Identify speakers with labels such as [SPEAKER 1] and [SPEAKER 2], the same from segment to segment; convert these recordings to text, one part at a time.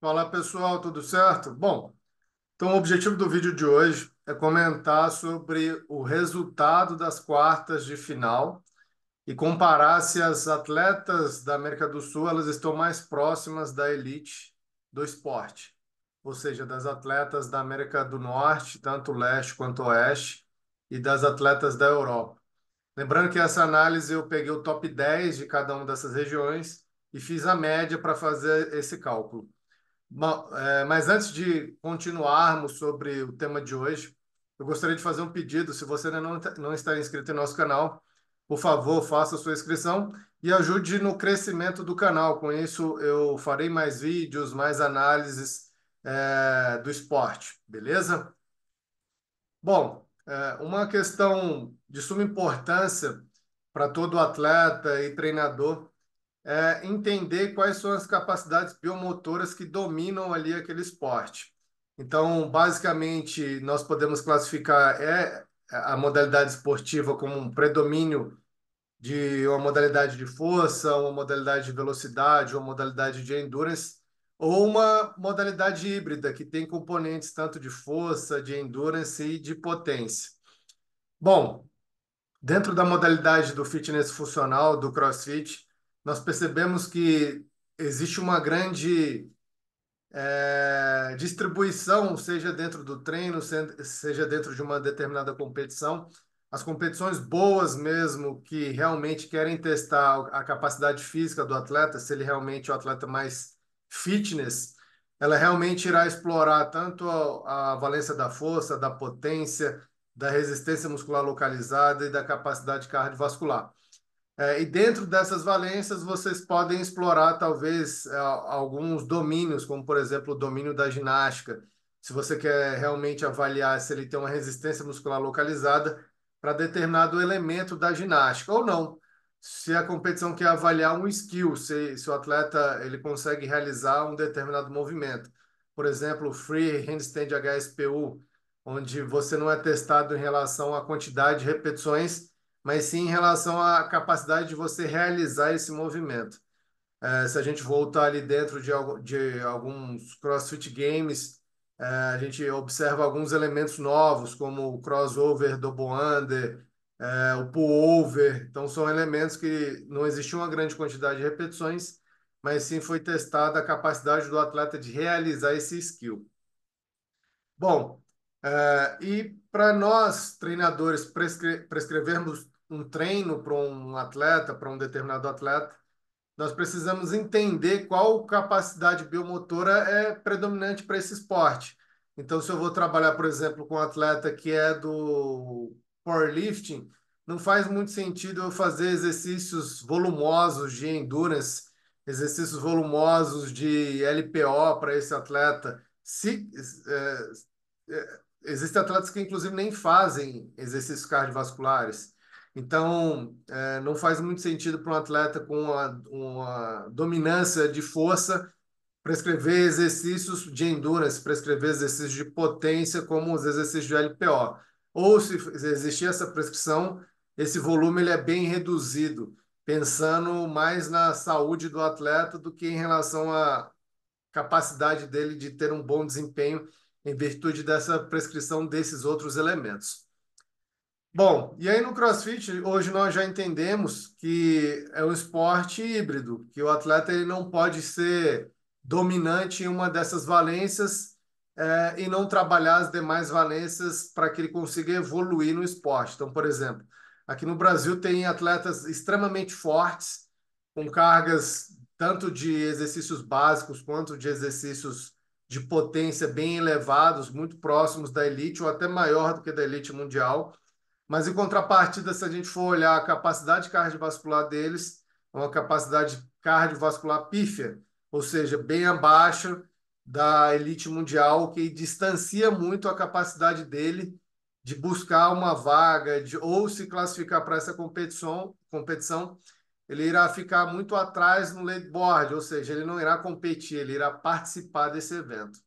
[SPEAKER 1] Fala pessoal, tudo certo? Bom, então o objetivo do vídeo de hoje é comentar sobre o resultado das quartas de final e comparar se as atletas da América do Sul elas estão mais próximas da elite do esporte, ou seja, das atletas da América do Norte, tanto leste quanto oeste, e das atletas da Europa. Lembrando que essa análise eu peguei o top 10 de cada uma dessas regiões e fiz a média para fazer esse cálculo. Bom, mas antes de continuarmos sobre o tema de hoje, eu gostaria de fazer um pedido. Se você ainda não está inscrito em nosso canal, por favor, faça a sua inscrição e ajude no crescimento do canal. Com isso, eu farei mais vídeos, mais análises, do esporte, beleza? Bom, uma questão de suma importância para todo atleta e treinador entender quais são as capacidades biomotoras que dominam ali aquele esporte. Então, basicamente, nós podemos classificar a modalidade esportiva como um predomínio de uma modalidade de força, uma modalidade de velocidade, uma modalidade de endurance, ou uma modalidade híbrida que tem componentes tanto de força, de endurance e de potência. Bom, dentro da modalidade do fitness funcional, do CrossFit, nós percebemos que existe uma grande distribuição, seja dentro do treino, seja dentro de uma determinada competição. As competições boas mesmo, que realmente querem testar a capacidade física do atleta, se ele realmente é o atleta mais fitness, ela realmente irá explorar tanto a valência da força, da potência, da resistência muscular localizada e da capacidade cardiovascular. E dentro dessas valências, vocês podem explorar, talvez, alguns domínios, como, por exemplo, o domínio da ginástica. Se você quer realmente avaliar se ele tem uma resistência muscular localizada para determinado elemento da ginástica, ou não. Se a competição quer avaliar um skill, se o atleta ele consegue realizar um determinado movimento. Por exemplo, o Free Handstand HSPU, onde você não é testado em relação à quantidade de repetições, mas sim em relação à capacidade de você realizar esse movimento. Se a gente voltar ali dentro de alguns CrossFit Games, a gente observa alguns elementos novos, como o crossover, double under, o pullover. Então, são elementos que não existia uma grande quantidade de repetições, mas sim foi testada a capacidade do atleta de realizar esse skill. Bom, e para nós, treinadores, prescrevermos um treino para um atleta, para um determinado atleta, nós precisamos entender qual capacidade biomotora é predominante para esse esporte. Então, se eu vou trabalhar, por exemplo, com um atleta que é do powerlifting, não faz muito sentido eu fazer exercícios volumosos de endurance, exercícios volumosos de LPO para esse atleta. É, Existem atletas que, inclusive, nem fazem exercícios cardiovasculares. Então, não faz muito sentido para um atleta com uma dominância de força prescrever exercícios de endurance, prescrever exercícios de potência, como os exercícios de LPO. Ou se existir essa prescrição, esse volume ele é bem reduzido, pensando mais na saúde do atleta do que em relação à capacidade dele de ter um bom desempenho em virtude dessa prescrição desses outros elementos. Bom, e aí no CrossFit, hoje nós já entendemos que é um esporte híbrido, que o atleta ele não pode ser dominante em uma dessas valências, e não trabalhar as demais valências para que ele consiga evoluir no esporte. Então, por exemplo, aqui no Brasil tem atletas extremamente fortes, com cargas tanto de exercícios básicos quanto de exercícios de potência bem elevados, muito próximos da elite ou até maior do que da elite mundial, mas, em contrapartida, se a gente for olhar a capacidade cardiovascular deles, é uma capacidade cardiovascular pífia, ou seja, bem abaixo da elite mundial, o que distancia muito a capacidade dele de buscar uma vaga ou se classificar para essa competição, ele irá ficar muito atrás no leaderboard, ou seja, ele não irá competir, ele irá participar desse evento.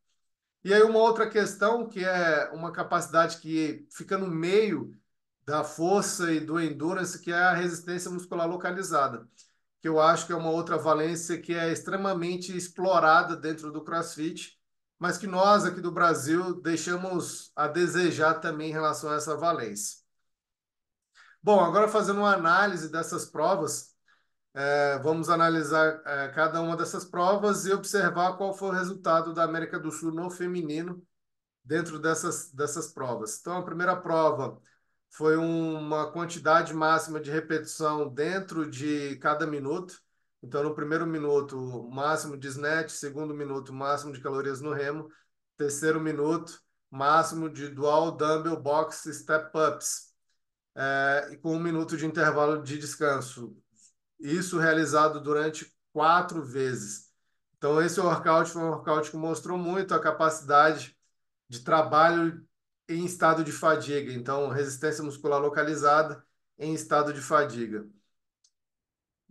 [SPEAKER 1] E aí uma outra questão que é uma capacidade que fica no meio da força e do endurance, que é a resistência muscular localizada. que eu acho que é uma outra valência que é extremamente explorada dentro do CrossFit, mas que nós aqui do Brasil deixamos a desejar também em relação a essa valência. Bom, agora fazendo uma análise dessas provas, vamos analisar cada uma dessas provas e observar qual foi o resultado da América do Sul no feminino dentro dessas provas. Então, a primeira prova foi uma quantidade máxima de repetição dentro de cada minuto. Então, no primeiro minuto, máximo de snatch, segundo minuto, máximo de calorias no remo, terceiro minuto, máximo de dual dumbbell box step ups, e com 1 minuto de intervalo de descanso. Isso realizado durante 4 vezes. Então, esse workout foi um workout que mostrou muito a capacidade de trabalho em estado de fadiga. Então, resistência muscular localizada em estado de fadiga.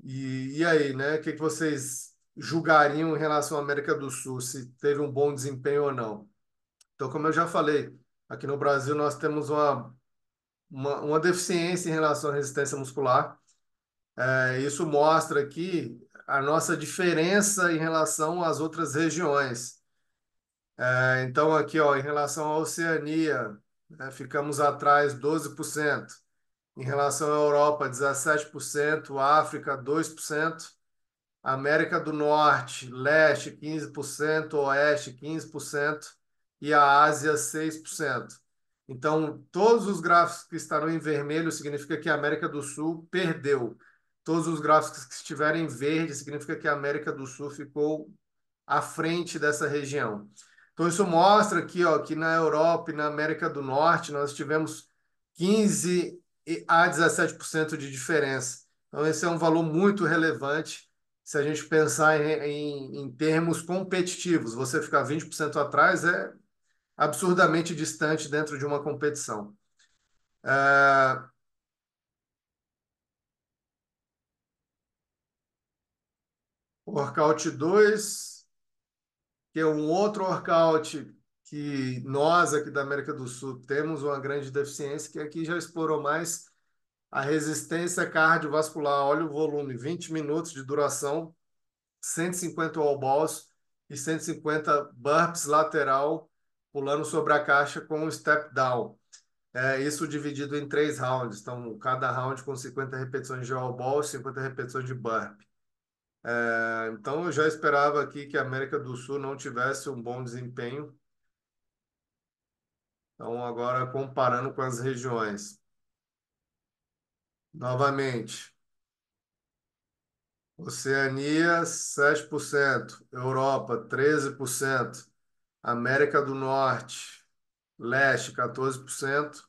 [SPEAKER 1] E aí, né? O que vocês julgariam em relação à América do Sul, se teve um bom desempenho ou não? Então, como eu já falei, aqui no Brasil nós temos uma deficiência em relação à resistência muscular. Isso mostra aqui a nossa diferença em relação às outras regiões. Então, aqui, ó, em relação à Oceania, né, ficamos atrás 12%. Em relação à Europa, 17%. África, 2%. América do Norte, Leste, 15%. Oeste, 15%. E a Ásia, 6%. Então, todos os gráficos que estarão em vermelho significa que a América do Sul perdeu. Todos os gráficos que estiverem em verde significa que a América do Sul ficou à frente dessa região. Então, isso mostra aqui, ó, que na Europa e na América do Norte nós tivemos 15 a 17% de diferença. Então, esse é um valor muito relevante se a gente pensar em termos competitivos. Você ficar 20% atrás é absurdamente distante dentro de uma competição. Workout 2, que é um outro workout que nós aqui da América do Sul temos uma grande deficiência, que aqui já explorou mais a resistência cardiovascular. Olha o volume, 20 minutos de duração, 150 wall balls e 150 burpees lateral, pulando sobre a caixa com um step down. Isso dividido em 3 rounds. Então, cada round com 50 repetições de wall ball, 50 repetições de burpee. Então, eu já esperava aqui que a América do Sul não tivesse um bom desempenho. Então, agora comparando com as regiões. Novamente, Oceania, 7%, Europa, 13%, América do Norte, Leste, 14%,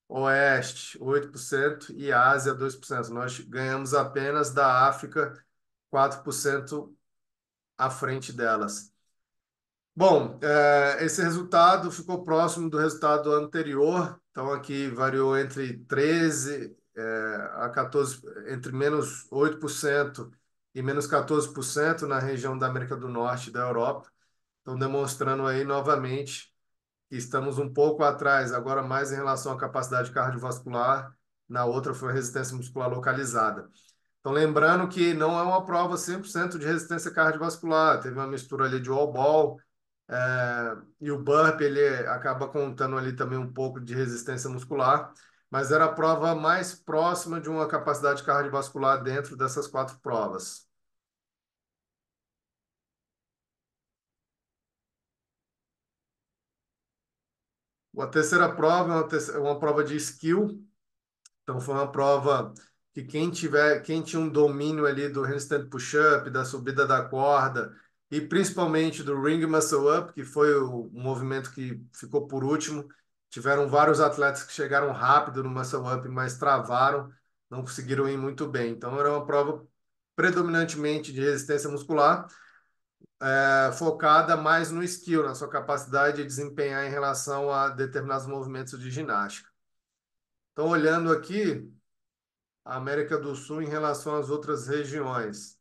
[SPEAKER 1] Oeste, 8% e Ásia, 2%. Nós ganhamos apenas da África, 4% à frente delas. Bom, esse resultado ficou próximo do resultado anterior, então aqui variou entre 13 a 14, entre menos 8% e menos 14% na região da América do Norte e da Europa. Então, demonstrando aí novamente que estamos um pouco atrás, agora mais em relação à capacidade cardiovascular, na outra foi a resistência muscular localizada. Então, lembrando que não é uma prova 100% de resistência cardiovascular, teve uma mistura ali de wall ball, e o burpee ele acaba contando ali também um pouco de resistência muscular, mas era a prova mais próxima de uma capacidade cardiovascular dentro dessas 4 provas. A terceira prova é uma prova de skill. Então foi uma prova que quem tinha um domínio ali do handstand push-up, da subida da corda e principalmente do ring muscle up, que foi o movimento que ficou por último. Tiveram vários atletas que chegaram rápido no muscle up, mas travaram, não conseguiram ir muito bem. Então era uma prova predominantemente de resistência muscular, focada mais no skill, na sua capacidade de desempenhar em relação a determinados movimentos de ginástica. Então, olhando aqui, a América do Sul em relação às outras regiões.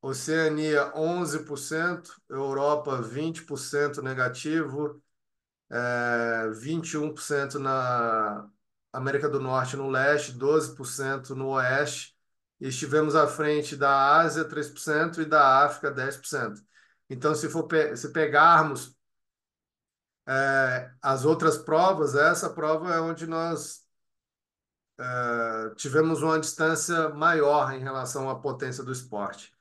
[SPEAKER 1] Oceania, 11%, Europa, 20% negativo, 21% na América do Norte no leste, 12% no oeste, e estivemos à frente da Ásia 3% e da África 10%. Então, se pegarmos as outras provas, essa prova é onde nós tivemos uma distância maior em relação à potência do esporte.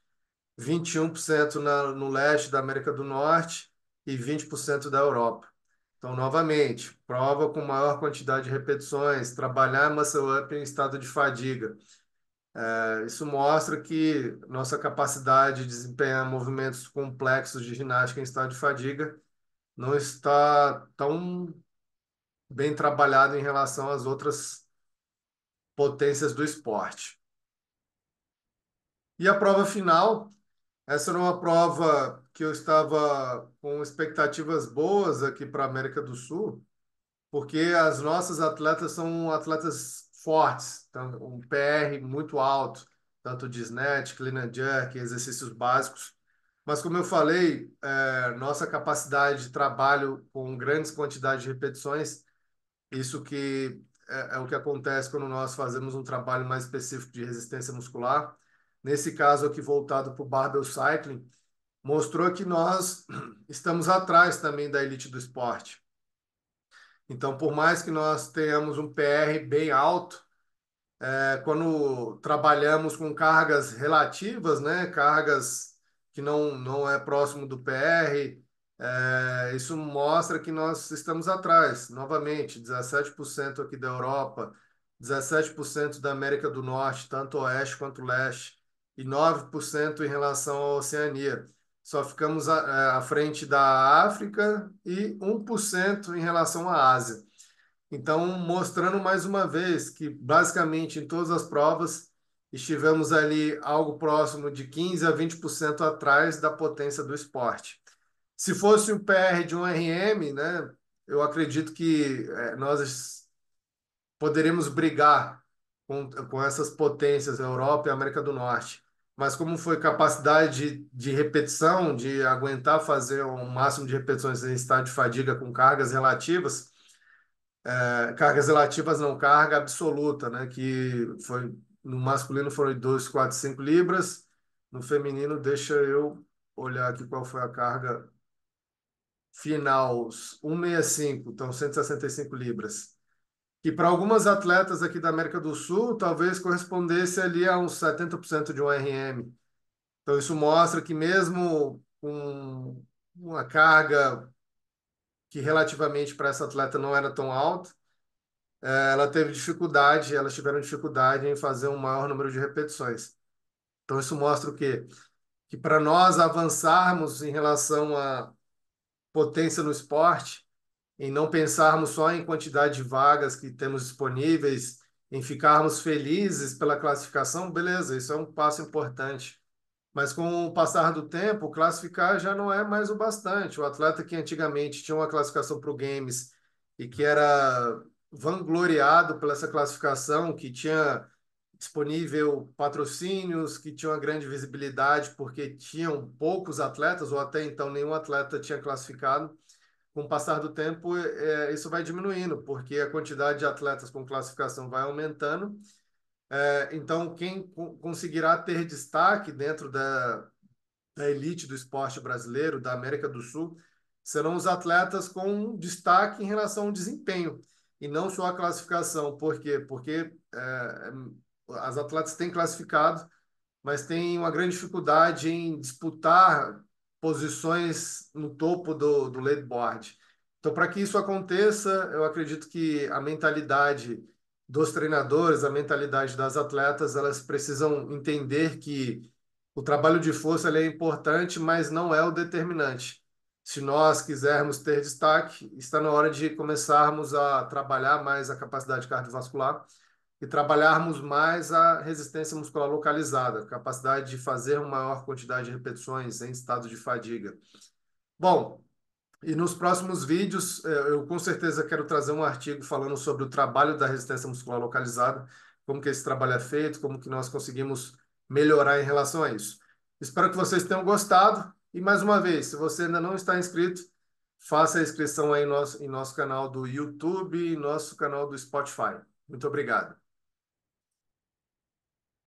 [SPEAKER 1] 21% no leste da América do Norte e 20% da Europa. Então, novamente, prova com maior quantidade de repetições, trabalhar muscle up em estado de fadiga. Isso mostra que nossa capacidade de desempenhar movimentos complexos de ginástica em estado de fadiga não está tão bem trabalhado em relação às outras potências do esporte. E a prova final, essa era uma prova que eu estava com expectativas boas aqui para a América do Sul, porque as nossas atletas são atletas fortes, então, um PR muito alto, tanto de snatch, clean and jerk, exercícios básicos. Mas, como eu falei, nossa capacidade de trabalho com grandes quantidades de repetições, isso que é o que acontece quando nós fazemos um trabalho mais específico de resistência muscular. Nesse caso aqui, voltado para o barbell cycling, mostrou que nós estamos atrás também da elite do esporte. Então, por mais que nós tenhamos um PR bem alto, quando trabalhamos com cargas relativas, né, cargas que não é próximo do PR, isso mostra que nós estamos atrás. Novamente, 17% aqui da Europa, 17% da América do Norte, tanto oeste quanto leste, e 9% em relação à Oceania. Só ficamos à frente da África e 1% em relação à Ásia. Então, mostrando mais uma vez que, basicamente, em todas as provas, estivemos ali algo próximo de 15 a 20% atrás da potência do esporte. Se fosse um PR de um RM, né, eu acredito que nós poderíamos brigar com essas potências, Europa e América do Norte. Mas como foi capacidade de repetição, de aguentar fazer um máximo de repetições em estado de fadiga com cargas relativas, cargas relativas não, carga absoluta, né? Que foi no masculino foram 245 libras, no feminino, deixa eu olhar aqui qual foi a carga final, 165, então 165 libras. Que para algumas atletas aqui da América do Sul, talvez correspondesse ali a uns 70% de um RM. Então isso mostra que mesmo com uma carga que relativamente para essa atleta não era tão alta, ela teve dificuldade, elas tiveram dificuldade em fazer um maior número de repetições. Então, isso mostra o quê? Que para nós avançarmos em relação à potência no esporte, em não pensarmos só em quantidade de vagas que temos disponíveis, em ficarmos felizes pela classificação, beleza, isso é um passo importante. Mas com o passar do tempo, classificar já não é mais o bastante. O atleta que antigamente tinha uma classificação para o Games e que era vangloriado pela essa classificação, que tinha disponível patrocínios, que tinha uma grande visibilidade porque tinham poucos atletas, ou até então nenhum atleta tinha classificado. Com o passar do tempo, isso vai diminuindo, porque a quantidade de atletas com classificação vai aumentando. Então, quem conseguirá ter destaque dentro da elite do esporte brasileiro, da América do Sul, serão os atletas com destaque em relação ao desempenho, e não só a classificação. Por quê? Porque as atletas têm classificado, mas têm uma grande dificuldade em disputar posições no topo do leaderboard. Então, para que isso aconteça, eu acredito que a mentalidade dos treinadores, a mentalidade das atletas, elas precisam entender que o trabalho de força ele é importante, mas não é o determinante. Se nós quisermos ter destaque, está na hora de começarmos a trabalhar mais a capacidade cardiovascular e trabalharmos mais a resistência muscular localizada, capacidade de fazer uma maior quantidade de repetições em estado de fadiga. Bom, e nos próximos vídeos, eu com certeza quero trazer um artigo falando sobre o trabalho da resistência muscular localizada, como que esse trabalho é feito, como que nós conseguimos melhorar em relação a isso. Espero que vocês tenham gostado e, mais uma vez, se você ainda não está inscrito, faça a inscrição aí em nosso canal do YouTube e nosso canal do Spotify. Muito obrigado.